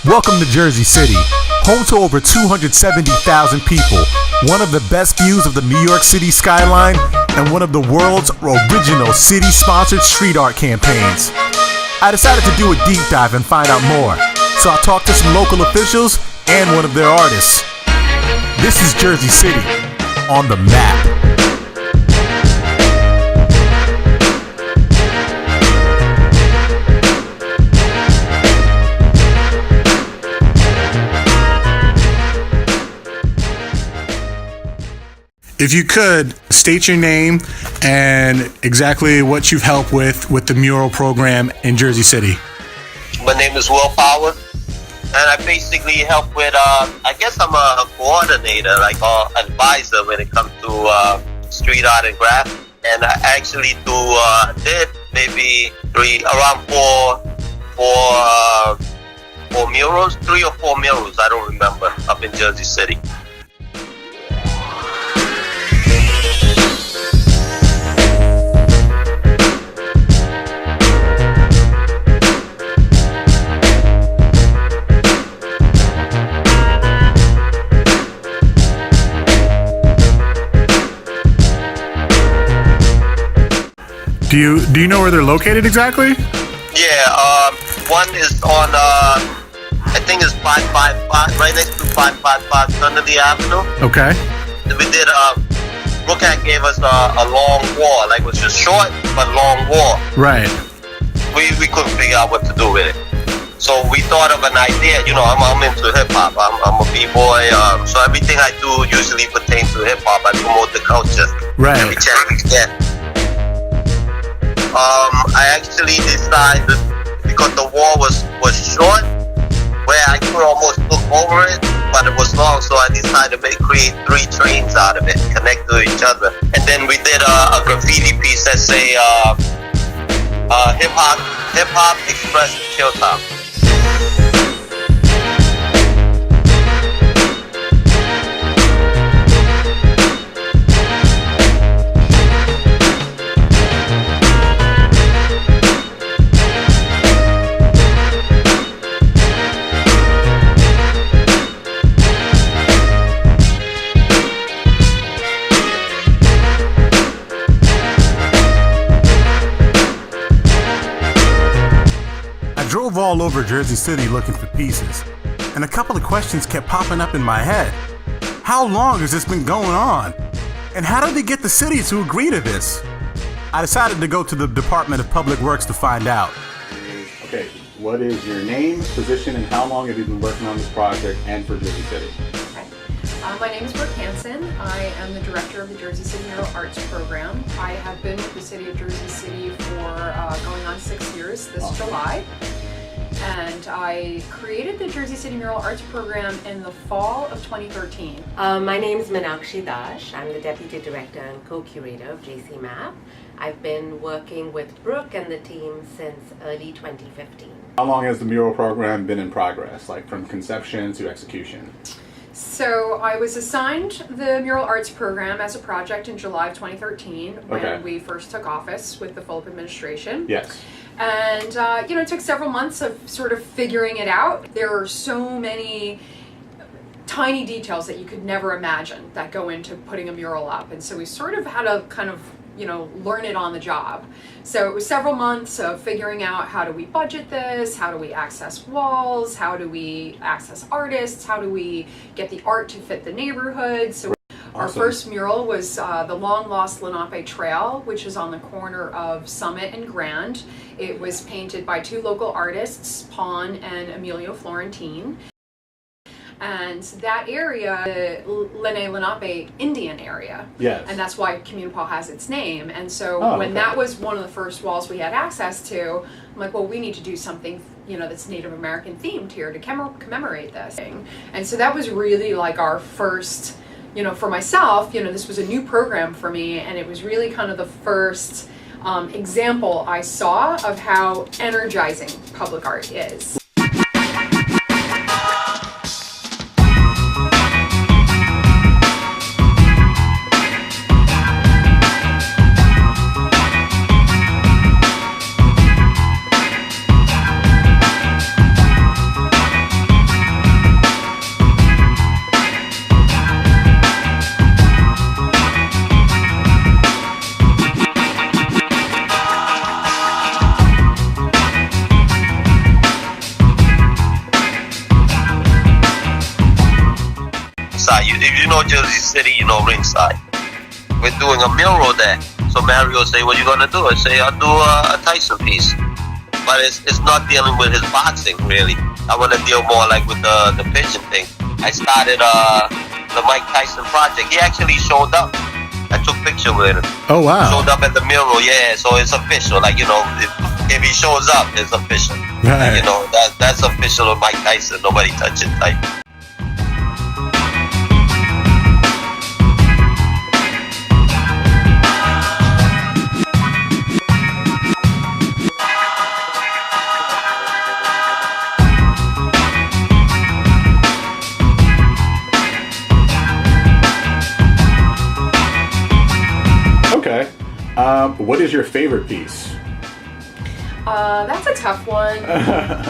Welcome to Jersey City, home to over 270,000 people, one of the best views of the New York City skyline, and one of the world's original city-sponsored street art campaigns. I decided to do a deep dive and find out more, so I talked to some local officials and one of their artists. This is Jersey City on the map. If you could, state your name and exactly what you've helped with the mural program in Jersey City. My name is Will Power, and I basically help with, I guess I'm a coordinator, like advisor when it comes to street art and craft. And I actually did maybe four murals, 3 or 4 murals, I don't remember, up in Jersey City. Do you know where they're located exactly? Yeah, one is on, I think it's 555, right next to 555 Sunday Avenue. Okay. We did, Brookhack gave us a long wall, like it was just short, but long wall. Right. We couldn't figure out what to do with it. So we thought of an idea, you know, I'm into hip-hop, I'm a b-boy, so everything I do usually pertains to hip-hop. I promote the culture. Right. Every chance we get. I actually decided, because the wall was short, where I could almost look over it, but it was long, so I decided to create 3 trains out of it, connect to each other. And then we did a graffiti piece that say, hip-hop express Hilltop. All over Jersey City looking for pieces, and a couple of questions kept popping up in my head. How long has this been going on? And how did they get the city to agree to this? I decided to go to the Department of Public Works to find out. Okay, what is your name, position, and how long have you been working on this project and for Jersey City? My name is Brooke Hansen. I am the director of the Jersey City Mural Arts Program. I have been with the city of Jersey City for going on 6 years this July. And I created the Jersey City Mural Arts Program in the fall of 2013. My name is Meenakshi Dash. I'm the Deputy Director and Co-Curator of M.A.P. I've been working with Brooke and the team since early 2015. How long has the mural program been in progress, like from conception to execution? So I was assigned the Mural Arts Program as a project in July of 2013 when we first took office with the Fulop administration. Yes. And, it took several months of sort of figuring it out. There are so many tiny details that you could never imagine that go into putting a mural up. And so we sort of had to kind of, learn it on the job. So it was several months of figuring out, how do we budget this? How do we access walls? How do we access artists? How do we get the art to fit the neighborhood? So our first mural was the long-lost Lenape Trail, which is on the corner of Summit and Grand. It was painted by 2 local artists, Pawn and Emilio Florentine. And that area, the Lenape Indian area. Yes. And that's why Communipaw has its name. And so when that was one of the first walls we had access to, I'm like, well, we need to do something, that's Native American themed here to commemorate this thing. And so that was really like our first, for myself, this was a new program for me, and it was really kind of the first example I saw of how energizing public art is. know Jersey City, you know ringside. We're doing a mural there. So Mario say, what you gonna do? I say, I'll do a Tyson piece. But it's not dealing with his boxing, really. I want to deal more like with the pigeon thing. I started the Mike Tyson project. He actually showed up. I took picture with him. Oh, wow. Showed up at the mural, yeah. So it's official. Like, you know, if he shows up, it's official. Right. Like, you know, that's official with Mike Tyson. Nobody touch it type. Okay. What is your favorite piece? That's a tough one.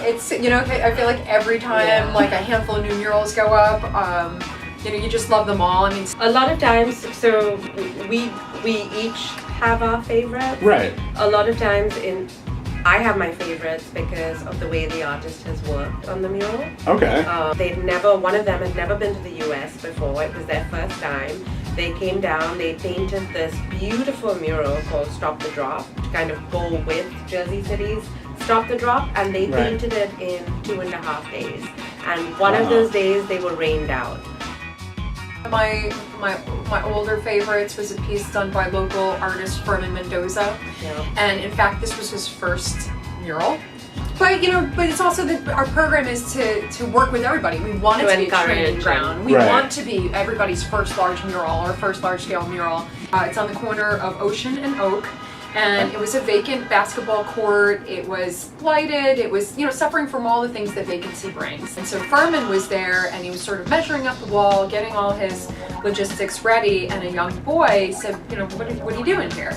It's, you know, I feel like every time like a handful of new murals go up, you know, you just love them all. I mean, A lot of times, so we each have our favorites. Right. A lot of times I have my favorites because of the way the artist has worked on the mural. Okay. One of them had never been to the US before. It was their first time. They came down, they painted this beautiful mural called Stop the Drop to kind of go with Jersey City's Stop the Drop, and they Right. painted it in 2.5 days. And one of those days they were rained out. my older favorites was a piece done by local artist Furman Mendoza. Yeah. And in fact, this was his first mural. But, you know, but it's also that our program is to work with everybody. We want it To to be a encourage training them. ground. We Right. want to be everybody's first large mural or first large scale mural. It's on the corner of Ocean and Oak. And it was a vacant basketball court. It was blighted. It was, you know, suffering from all the things that vacancy brings. And so Furman was there, and he was sort of measuring up the wall, getting all his logistics ready. And a young boy said, you know, what are you doing here?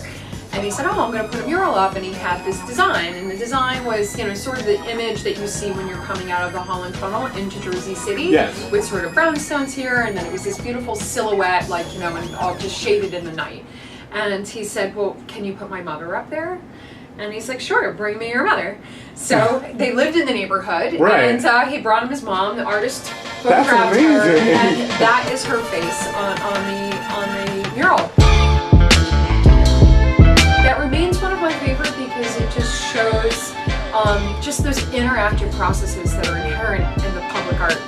And he said, oh, I'm going to put a mural up. And he had this design. And the design was, you know, sort of the image that you see when you're coming out of the Holland Tunnel into Jersey City. Yes. With sort of brownstones here. And then it was this beautiful silhouette, like, you know, and all just shaded in the night. And he said, well, can you put my mother up there? And he's like, sure, bring me your mother. So they lived in the neighborhood. Right. And he brought him his mom. The artist That's photographed her. amazing. And that is her face on the mural. That remains one of my favorite because it just shows just those interactive processes that are inherent in the public art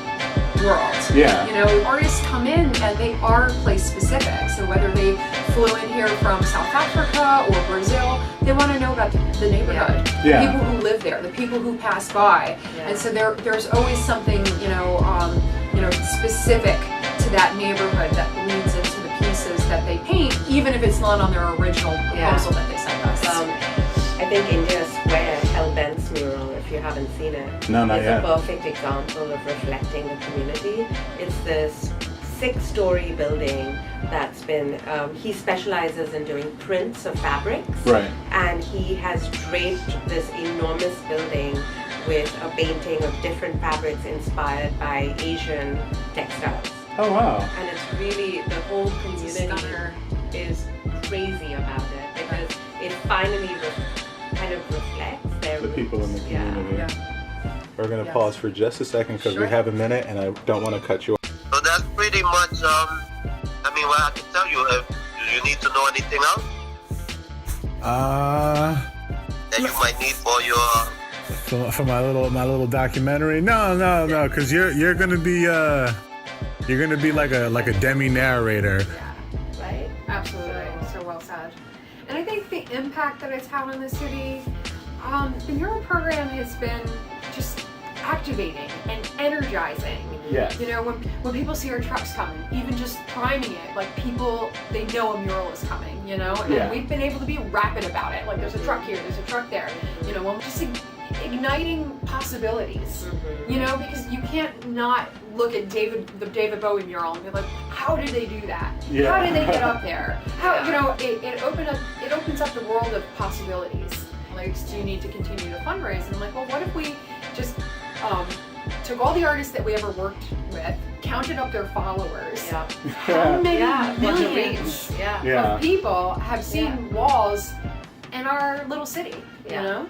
world. Yeah. You know, artists come in and they are place specific. So whether they flew in here from South Africa or Brazil, they want to know about the neighborhood, Yeah. the people who live there, the people who pass by. Yeah. And so there's always something, you know, specific to that neighborhood that leads into the pieces that they paint, even if it's not on their original proposal that they sent us. I think India Square, Hellbent's mural, if you haven't seen it, No, not is yet. a perfect example of reflecting the community. It's this 6-story building that's been, he specializes in doing prints of fabrics. Right. And he has draped this enormous building with a painting of different fabrics inspired by Asian textiles. Oh, wow. And it's really, the whole community Stunner. is crazy about it because it finally kind of reflects their The people in the roots. community. Yeah. We're going to Yes. pause for just a second because Sure. we have a minute and I don't want to cut you off. So that's pretty much, I mean, what I can tell you, do you need to know anything else that you might need for your... For my little documentary? No, because you're gonna be like a demi narrator. Right? Absolutely, so well said. And I think the impact that it's had on the city, the mural program has been just activating and energizing. Yes. You know, when people see our trucks coming, even just priming it, like people, they know a mural is coming, you know? And Yeah. we've been able to be rapid about it. Like there's a truck here, there's a truck there. You know, when just igniting possibilities. You know, because you can't not look at the David Bowie mural and be like, how did they do that? Yeah. How did they get up there? How, you know, it opens up the world of possibilities. Like, do you need to continue to fundraise? And I'm like, well, what if we just took all the artists that we ever worked with, counted up their followers. Yeah. How many Bunch of millions reach. Yeah. Yeah. of people have seen walls in our little city, you Yeah. know?